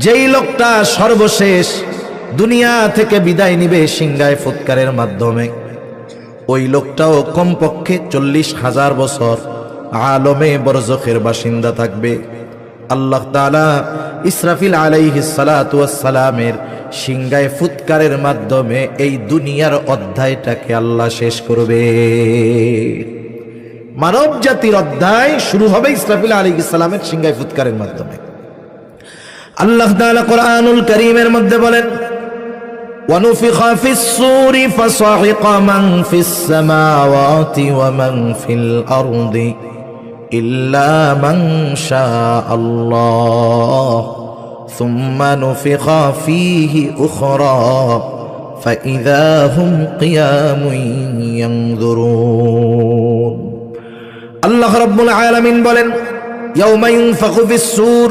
যেই লোকটা সর্বশেষ দুনিয়া থেকে বিদায় নিবে সিংহায় ফুৎকারের মাধ্যমে, ওই লোকটাও কমপক্ষে 40,000 বছর আলমে বরজখের বাসিন্দা থাকবে। আল্লাহ তাআলা ইসরাফিল আলাইহিস সালাতু ওয়াস সালামের সিংহায় ফুৎকারের মাধ্যমে এই দুনিয়ার অধ্যায়টাকে আল্লাহ শেষ করবে। মানব জাতির অধ্যায় শুরু হবে ইসরাফিল আলাইহিস সালামের সিংহায় ফুৎকারের মাধ্যমে। আল্লাহ তাআলা কোরআনুল কারীমের মধ্যে বলেন, وَنُفِخَ فِي الصُّورِ فَصَعِقَ مَنْ فِي السَّمَاوَاتِ وَمَنْ فِي الْأَرْضِ إِلَّا مَنْ شَاءَ اللَّهُ ثُمَّ نُفِخَ فِيهِ أُخْرَى فَإِذَا هُمْ قِيَامٌ يَنْظُرُونَ। আল্লাহ রাব্বুল আলামিন বলেন, ইয়াউমা ইউনফাখু ফিস-সূর,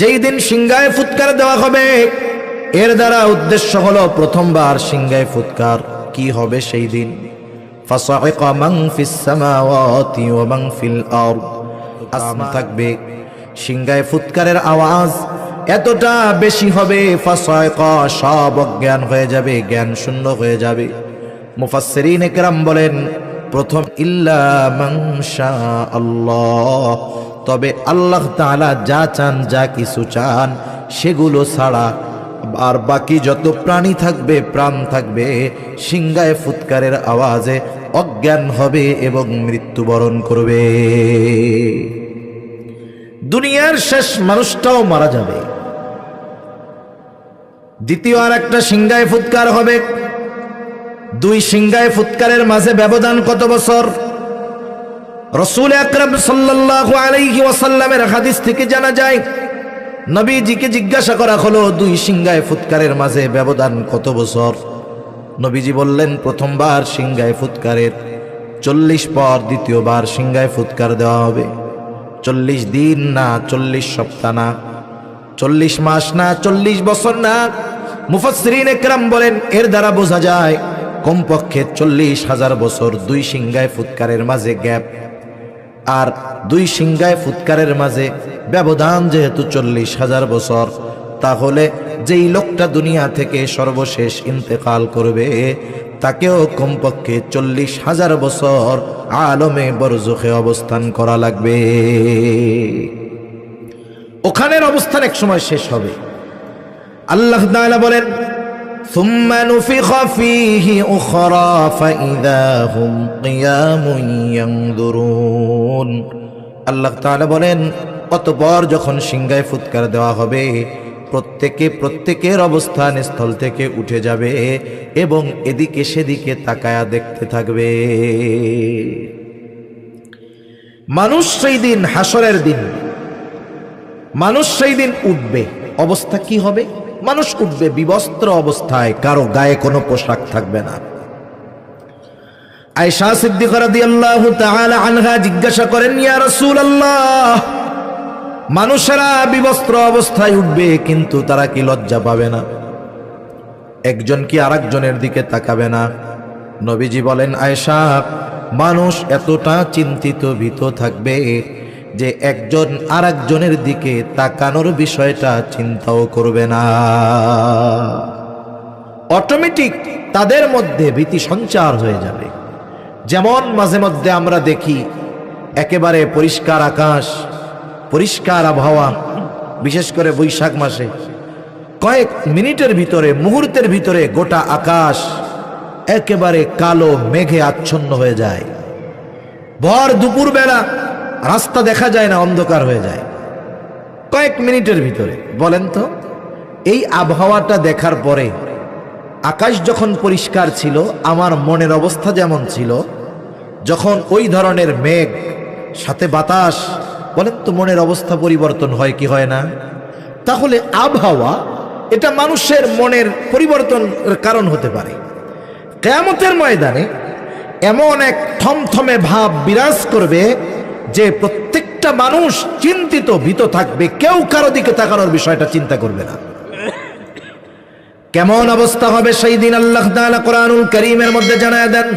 যেই দিন সিংহায় ফুৎকার দেওয়া হবে, এর দ্বারা উদ্দেশ্য হলো প্রথমবার সিংহায় ফুৎকার কি হবে সেই দিন। ফাসাইকা মান ফিস সামাওয়াতি ওয়া মান ফিল আরদ, আসমান থাকবে, সিংহায় ফুৎকারের আওয়াজ এতটা বেশি হবে, ফাসাইকা সব অজ্ঞান হয়ে যাবে, জ্ঞান শূন্য হয়ে যাবে। মুফাসসিরিন ইকরাম বলেন, প্রথম ইল্লা মান শাআল্লাহ, তবে আল্লাহ তাআলা যা চান, যা কিছু চান সেগুলো ছাড়া আর বাকি যত প্রাণী থাকবে, প্রাণ থাকবে, সিংহায় ফুৎকারের আওয়াজে অজ্ঞান হবে এবং মৃত্যুবরণ করবে। দুনিয়ার শেষ মানুষটাও মারা যাবে। দ্বিতীয় আর একটা সিংহায় ফুৎকার হবে। দুই সিংহায় ফুৎকারের মাঝে ব্যবধান কত বছর? রাসূল আকরাম সাল্লাল্লাহু আলাইহি ওয়াসাল্লামের হাদিস থেকে জানা যায়, নবীজিকে জিজ্ঞাসা করা হলো, দুই সিংহায় ফুৎকারের মাঝে ব্যবধান কত বছর? নবীজি বললেন, প্রথমবার সিংহায় ফুৎকারের 40 পর দ্বিতীয়বার সিংহায় ফুৎকার দেওয়া হবে। 40 দিন না, 40 সপ্তাহ না, 40 মাস না, 40 বছর না। মুফাসসিরিন ইকরাম বলেন, এর দ্বারা বোঝা যায় কমপক্ষে 40,000 বছর দুই সিংহায় ফুৎকারের মাঝে গ্যাপ। আর দুই সিংহায় ফুৎকারের মাঝে ব্যবধান যেহেতু 40,000 বছর, তাহলে যেই লোকটা দুনিয়া থেকে সর্বশেষ ইন্তেকাল করবে তাকেও কমপক্ষে 40,000 বছর আলমে বরজখে অবস্থান করা লাগবে। ওখানের অবস্থান এক সময় শেষ হবে। আল্লাহ তাআলা বলেন, ثُمَّ نُفِخَ فِيهِ أُخْرَى فَإِذَا هُمْ قِيَامٌ يَنْظُرُونَ। আল্লাহ তাআলা বলেন, অতঃপর যখন সিংহায় ফুৎকার দেওয়া হবে, প্রত্যেকের অবস্থান স্থল থেকে উঠে যাবে এবং এদিকে সেদিকে তাকায়া দেখতে থাকবে। মানুষ সেই দিন, হাসরের দিন, মানুষ সেই দিন উঠবে। অবস্থা কি হবে? মানুষ উঠবে বিবস্ত্র অবস্থায়, কারো গায়ে কোনো পোশাক থাকবে না। আয়েশা সিদ্দিকা রাদিয়াল্লাহু তাআলা আনহা জিজ্ঞাসা করেন, ইয়া রাসূলুল্লাহ, মানুষেরা বিবস্ত্র অবস্থায় উঠবে, কিন্তু তারা কি লজ্জা পাবে না? একজন কি আরেকজনের দিকে তাকাবে না? নবীজি বলেন, আয়েশা, মানুষ এতটা চিন্তিত ভীত থাকবে যে একজন আরেকজনের দিকে তাকানোর বিষয়টা চিন্তাও করবে না। অটোমেটিক তাদের মধ্যে ভীতি সঞ্চার হয়ে যাবে। যেমন মাঝে মধ্যে আমরা দেখি একেবারে পরিষ্কার আকাশ, পরিষ্কার আবহাওয়া, বিশেষ করে বৈশাখ মাসে কয়েক মিনিটের ভিতরে, মুহূর্তের ভিতরে গোটা আকাশ একেবারে কালো মেঘে আচ্ছন্ন হয়ে যায়। ভর দুপুর বেলা রাস্তা দেখা যায় না, অন্ধকার হয়ে যায় কয়েক মিনিটের ভিতরে। বলেন তো, এই আবহাওয়াটা দেখার পরে আকাশ যখন পরিষ্কার ছিল, আমার মনের অবস্থা যেমন ছিল, যখন ওই ধরনের মেঘ সাথে বাতাস, বলেন তো মনের অবস্থা পরিবর্তন হয় কি হয় না? তাহলে আবহাওয়া এটা মানুষের মনের পরিবর্তনের কারণ হতে পারে। কিয়ামতের ময়দানে এমন এক থমথমে ভাব বিরাজ করবে যে প্রত্যেকটা মানুষ চিন্তিত ভীত থাকবে, কেউ কারো দিকে তাকানোর বিষয়টা চিন্তা করবে না। কেমন অবস্থা হবে সেই দিন আল্লাহ তাআলা কোরআনুল কারীমের মধ্যে জানায় দেন,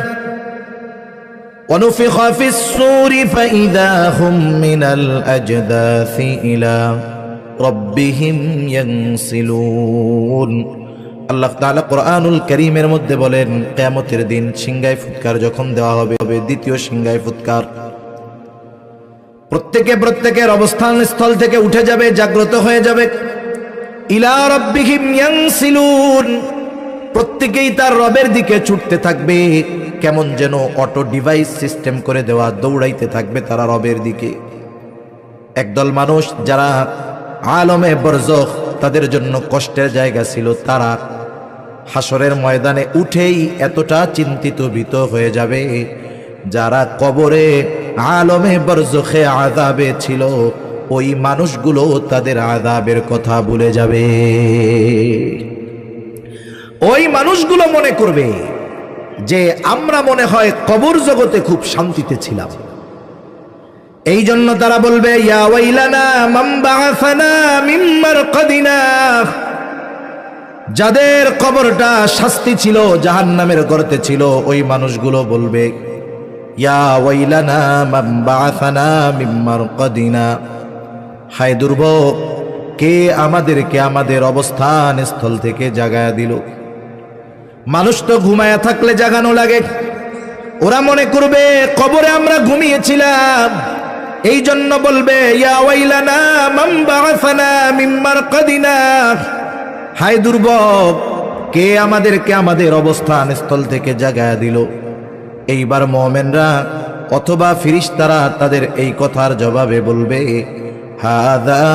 وَنُفِخَ فِي الصُّورِ فَإِذَا هُمْ مِنَ الْأَجْدَاثِ إِلَى রব্বিহিম ইয়ানসিলুন। আল্লাহ তাআলা কোরআনুল কারীমের মধ্যে বলেন, কিয়ামতের দিন সিংহায় ফুৎকার যখন দেওয়া হবে, দ্বিতীয় সিংহায় ফুৎকার, প্রত্যেকের অবস্থান স্থল থেকে উঠে যাবে, জাগ্রত হয়ে যাবে। ইলা রাব্বিহিম ইয়ানসিলুন, প্রত্যেকেই তার রবের দিকে ছুটতে থাকবে। কেমন যেন অটো ডিভাইস সিস্টেম করে দেওয়া, দৌড়াইতে থাকবে তারা রবের দিকে। একদল মানুষ যারা আলমে বরজখ, তাদের জন্য কষ্টের জায়গা ছিল, তারা হাসরের ময়দানে উঠেই এতটা চিন্তিত ভীত হয়ে যাবে, যারা কবরে আলমে বরজখে আযাবে ছিল, ওই মানুষগুলো তাদের আযাবের কথা ভুলে যাবে। ওই মানুষগুলো মনে করবে যে আমরা মনে হয় কবর জগতে খুব শান্তিতে ছিলাম। এই জন্য তারা বলবে, ইয়া ওয়াইলানা মান বাআসানা মিন মারকাদিনা। যাদের কবরটা শাস্তি ছিল, জাহান্নামের গর্তে ছিল, ওই মানুষগুলো বলবে, ইয়া ওয়াইলানা মান বাআসানা মিন মারকাদিনা। হায় দুর্ভোগ, কে আমাদেরকে আমাদের অবস্থান স্থল থেকে জাগায়া দিল। মানুষ তো ঘুমায়া থাকলে জাগানো লাগে। ওরা মনে করবে কবরে আমরা ঘুমিয়েছিলাম, এই জন্য বলবে, ইয়া ওয়াইলানা মান বাআসানা মিন মারকাদিনা। হায় দুর্ভোগ, কে আমাদেরকে আমাদের অবস্থান স্থল থেকে জাগায়া দিল। এইবার মুমিনরা অথবা ফেরেশতারা তাদের এই কথার জবাবে বলবে, হাযা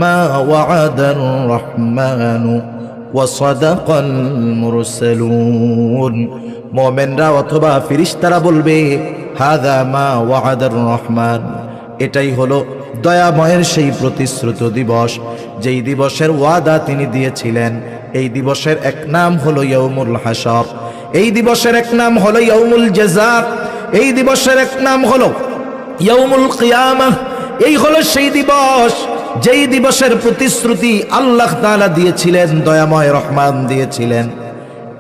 মা ওয়া'আদার রহমানু ওয়া সাদাকাল মুরসালুন। মুমিনরা অথবা ফেরেশতারা বলবে, হাযা মা ওয়া'আদার রহমান, এটাই হলো দয়াময়ের সেই প্রতিশ্রুত দিবস, যেই দিবসের ওয়াদা তিনি দিয়েছিলেন। এই দিবসের এক নাম হলো ইয়াউমুল হাসর, এই দিবসের এক নাম হলো ইয়াউমুল জাযা, এই দিবসের এক নাম হলো ইয়াউমুল কিয়ামাহ। এই হলো সেই দিবস, যেই দিবসের প্রতিশ্রুতি আল্লাহ তাআলা দিয়েছিলেন, দয়াময় রহমান দিয়েছিলেন।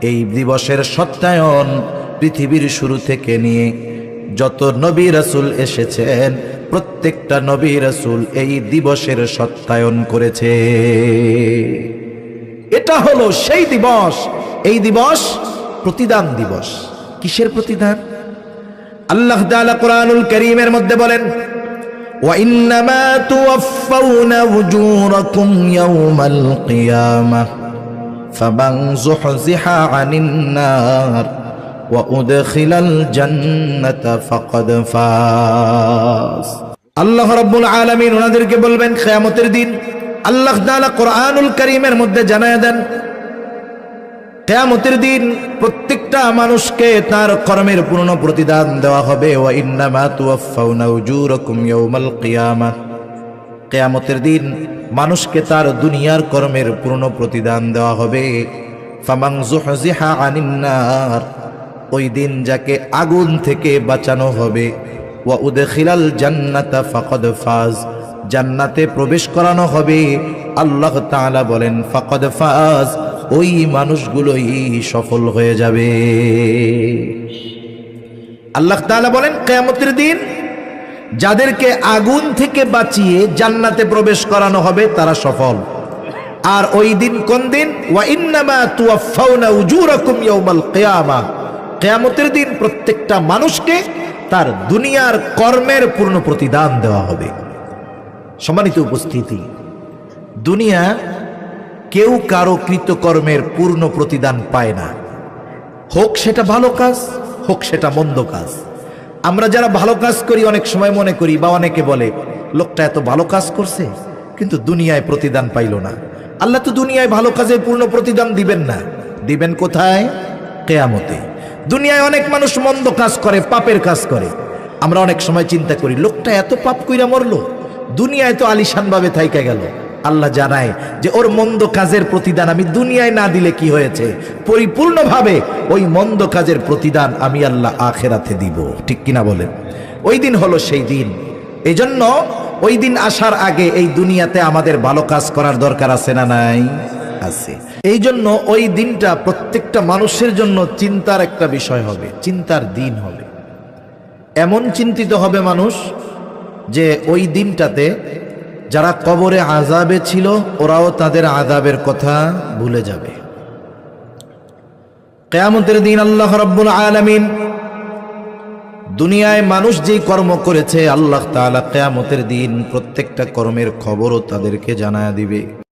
এই দিবসের সত্যায়ন পৃথিবীর শুরু থেকে নিয়ে যত নবী রাসূল এসেছেন, প্রত্যেকটা নবী রাসূল এই দিবসের সত্যায়ন করেছে। এটা হলো সেই দিবস। এই দিবস প্রতিদান দিবস। কিসের প্রতিদান? আল্লাহ তাআলা কোরআনুল কারীমের মধ্যে বলেন, ওয়া ইন্নামা তুওয়াফাউনা উজুরাকুম ইয়াওমাল কিয়ামাহ ফামান যুহজিহা আনিন নার ওয়া উদখিলাল জান্নাতা ফাকাদ ফাজ। আল্লাহ রাব্বুল আলামিন ওনাদেরকে বলবেন কিয়ামতের দিন। আল্লাহ তাআলা কোরআনুল কারীমের মধ্যে জানায় দেন, কিয়ামতের দিন প্রত্যেকটা মানুষকে তার কর্মের পূর্ণ প্রতিদান দেওয়া হবে। ওয়া ইন্নামা তুওয়াফাউনা উজুরাকুম ইয়াওমাল কিয়ামাহ, কিয়ামতের দিন মানুষকে তার দুনিয়ার কর্মের পূর্ণ প্রতিদান দেওয়া হবে। ফামান যুহজিহা আনিন নার, ওই দিন যাকে আগুন থেকে বাঁচানো হবে। ওয়া উদখিলাল জান্নাতা ফাকাদ ফাজ, জান্নাতে প্রবেশ করানো হবে। আল্লাহ তাআলা বলেন, ফাকাদ ফাজ, ওই মানুষগুলোই সফল হয়ে যাবে। আল্লাহ তাআলা বলেন, কিয়ামতের দিন যাদেরকে আগুন থেকে বাঁচিয়ে জান্নাতে প্রবেশ করানো হবে তারা সফল। আর ওই দিন কোন দিন? ওয়া ইন্নামা তুওয়াফাউনা উজুরাকুম ইয়াওমাল কিয়ামাহ, কিয়ামতের দিন প্রত্যেকটা মানুষকে তার দুনিয়ার কর্মের পূর্ণ প্রতিদান দেওয়া হবে। সম্মানিত উপস্থিতি, দুনিয়া কেউ কারো কৃতকর্মের পূর্ণ প্রতিদান পায় না, হোক সেটা ভালো কাজ, হোক সেটা মন্দ কাজ। আমরা যারা ভালো কাজ করি অনেক সময় মনে করি বা অনেকে বলে, লোকটা এত ভালো কাজ করছে কিন্তু দুনিয়ায় প্রতিদান পাইল না। আল্লাহ তো দুনিয়ায় ভালো কাজের পূর্ণ প্রতিদান দিবেন না, দিবেন কোথায়? কিয়ামতে। দুনিয়ায় অনেক মানুষ মন্দ কাজ করে, পাপের কাজ করে। আমরা অনেক সময় চিন্তা করি, লোকটা এত পাপ কইরা মরলো, দুনিয়ায় তো আলিশান ভাবে থাইকা গেল। আল্লাহ জানায় যে ওর মন্দ কাজের প্রতিদান আমি দুনিয়ায় না দিলে কি হয়েছে, পরিপূর্ণভাবে ওই মন্দ কাজের প্রতিদান আমি আল্লাহ আখিরাতে দিব। ঠিক কিনা বলেন? ওই দিন হলো সেই দিন। এই জন্য ওই দিন আসার আগে এই দুনিয়াতে আমাদের ভালো কাজ করার দরকার আছে না নাই? আছে। এই জন্য ওই দিনটা প্রত্যেকটা মানুষের জন্য চিন্তার একটা বিষয় হবে, চিন্তার দিন হবে। এমন চিন্তিত হবে মানুষ যে ওই দিনটাতে যারা কবরে আযাবে ছিল ওরাও তাদের আযাবের কথা ভুলে যাবে। কিয়ামতের দিন আল্লাহ রাব্বুল আলামিন দুনিয়ায় মানুষ যেই কর্ম করেছে আল্লাহ তাআলা কিয়ামতের দিন প্রত্যেকটা কর্মের খবরও তাদেরকে জানায়া দিবে।